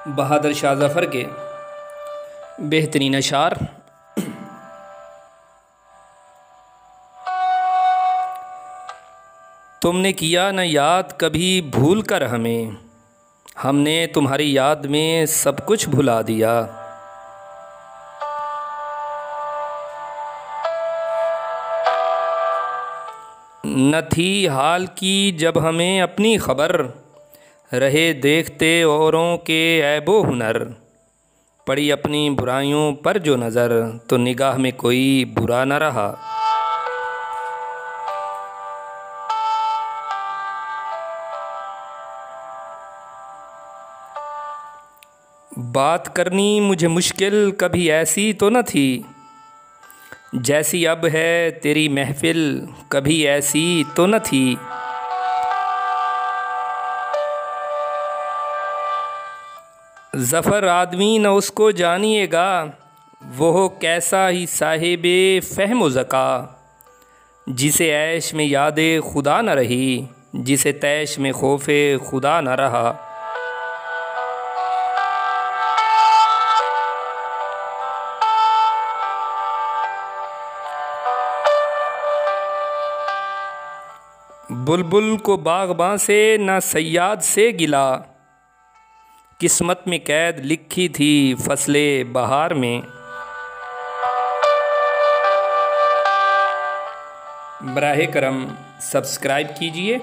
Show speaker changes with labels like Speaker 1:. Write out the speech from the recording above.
Speaker 1: बहादुर शाह ज़फ़र के बेहतरीन अशार। तुमने किया न याद कभी भूल कर हमें, हमने तुम्हारी याद में सब कुछ भुला दिया। न थी हाल की जब हमें अपनी ख़बर, रहे देखते औरों के ऐबो हुनर। पड़ी अपनी बुराइयों पर जो नज़र, तो निगाह में कोई बुरा न रहा। बात करनी मुझे मुश्किल कभी ऐसी तो न थी, जैसी अब है तेरी महफ़िल कभी ऐसी तो न थी। ज़फ़र आदमी न उसको जानिएगा, वो कैसा ही साहिबे फ़हम ज़का। जिसे ऐश में यादे खुदा न रही, जिसे तैश में खौफ़े खुदा न रहा। बुलबुल को बाग़बां से न सयाद से गिला, किस्मत में कैद लिखी थी फ़सले बहार में। बराहे करम सब्सक्राइब कीजिए।